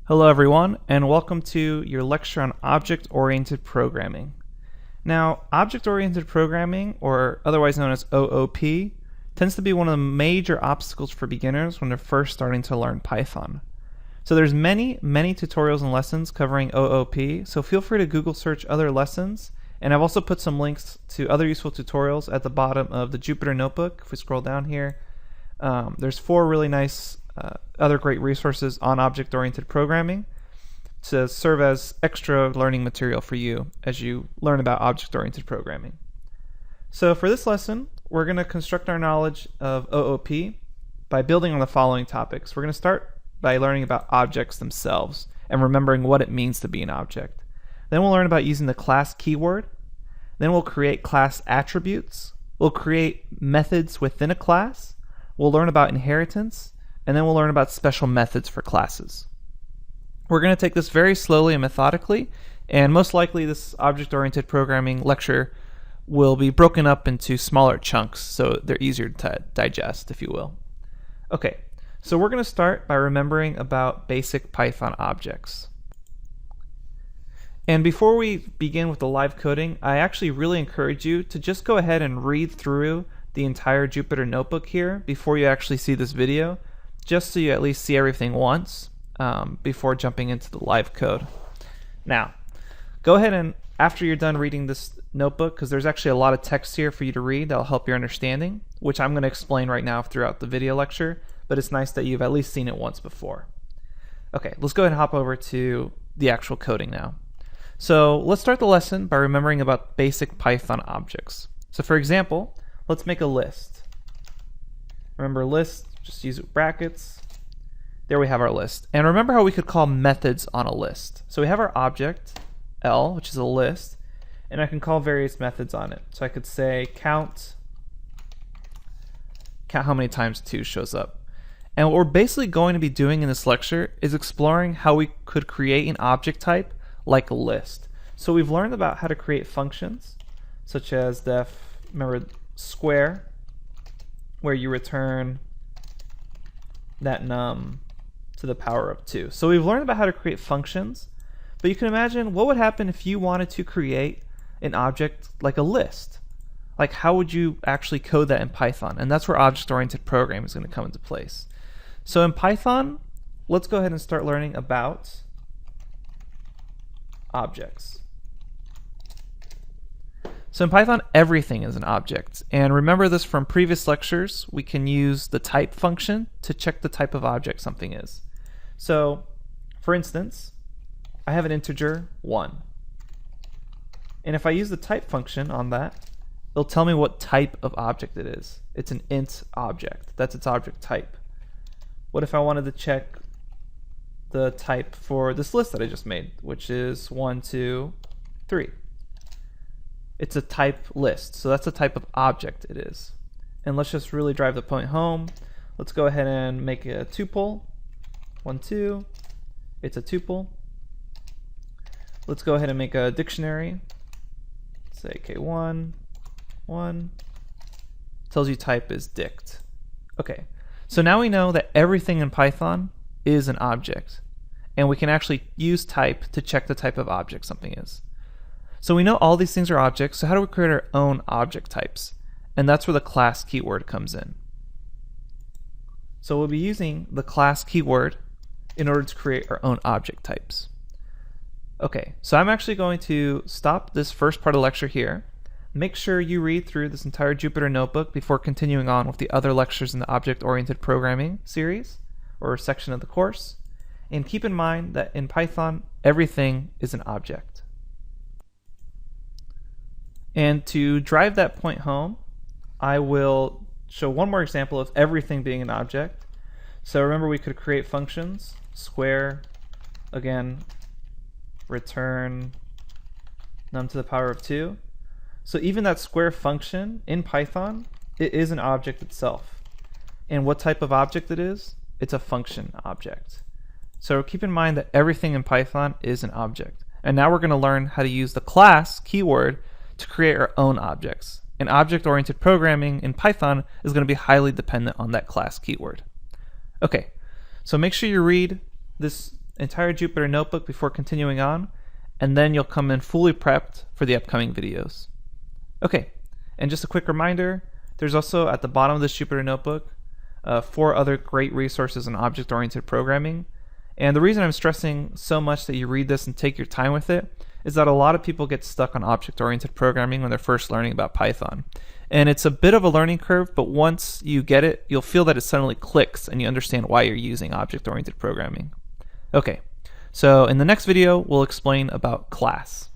Hello everyone, and welcome to your lecture on object-oriented programming. Now, object-oriented programming, or otherwise known as OOP, tends to be one of the major obstacles for beginners when they're first starting to learn Python. So there's many tutorials and lessons covering OOP, so feel free to Google search other lessons, and I've also put some links to other useful tutorials at the bottom of the Jupyter Notebook. If we scroll down here, there's 4 really nice other great resources on object-oriented programming to serve as extra learning material for you as you learn about object-oriented programming. So for this lesson, we're going to construct our knowledge of OOP by building on the following topics. We're going to start by learning about objects themselves and remembering what it means to be an object. Then we'll learn about using the class keyword. Then we'll create class attributes. We'll create methods within a class. We'll learn about inheritance, and then we'll learn about special methods for classes. We're going to take this very slowly and methodically, and most likely this object-oriented programming lecture will be broken up into smaller chunks so they're easier to digest, if you will. Okay, so we're going to start by remembering about basic Python objects. And before we begin with the live coding, I actually really encourage you to just go ahead and read through the entire Jupyter Notebook here before you actually see this video, just so you at least see everything once before jumping into the live code. Now, go ahead and after you're done reading this notebook, because there's actually a lot of text here for you to read that'll help your understanding, which I'm going to explain right now throughout the video lecture, but it's nice that you've at least seen it once before. Okay, let's go ahead and hop over to the actual coding now. So let's start the lesson by remembering about basic Python objects. So for example, let's make a list. Remember list, just use brackets. There we have our list. And remember how we could call methods on a list. So we have our object, L, which is a list, and I can call various methods on it. So I could say count how many times 2 shows up. And what we're basically going to be doing in this lecture is exploring how we could create an object type like a list. So we've learned about how to create functions, such as remember square, where you return that num to the power of 2. So we've learned about how to create functions, but you can imagine what would happen if you wanted to create an object like a list. Like, how would you actually code that in Python? And that's where object-oriented programming is going to come into place. So in Python, let's go ahead and start learning about objects. So in Python, everything is an object. And remember this from previous lectures, we can use the type function to check the type of object something is. So for instance, I have an integer 1. And if I use the type function on that, it'll tell me what type of object it is. It's an int object. That's its object type. What if I wanted to check the type for this list that I just made, which is 1, 2, 3? It's a type list, so that's the type of object it is. And let's just really drive the point home. Let's go ahead and make a tuple. 1, 2. It's a tuple. Let's go ahead and make a dictionary. Say k1, 1. Tells you type is dict. Okay, so now we know that everything in Python is an object, and we can actually use type to check the type of object something is. So we know all these things are objects, so how do we create our own object types? And that's where the class keyword comes in. So we'll be using the class keyword in order to create our own object types. Okay, so I'm actually going to stop this first part of the lecture here. Make sure you read through this entire Jupyter Notebook before continuing on with the other lectures in the object-oriented programming series or section of the course. And keep in mind that in Python, everything is an object. And to drive that point home, I will show one more example of everything being an object. So remember, we could create functions, square, again, return num to the power of 2. So even that square function in Python, it is an object itself. And what type of object it is? It's a function object. So keep in mind that everything in Python is an object. And now we're going to learn how to use the class keyword to create our own objects. And object-oriented programming in Python is going to be highly dependent on that class keyword. Okay, so make sure you read this entire Jupyter Notebook before continuing on, and then you'll come in fully prepped for the upcoming videos. Okay, and just a quick reminder, there's also at the bottom of this Jupyter Notebook 4 other great resources on object-oriented programming. And the reason I'm stressing so much that you read this and take your time with it is that a lot of people get stuck on object-oriented programming when they're first learning about Python. And it's a bit of a learning curve, but once you get it, you'll feel that it suddenly clicks and you understand why you're using object-oriented programming. Okay, so in the next video, we'll explain about class.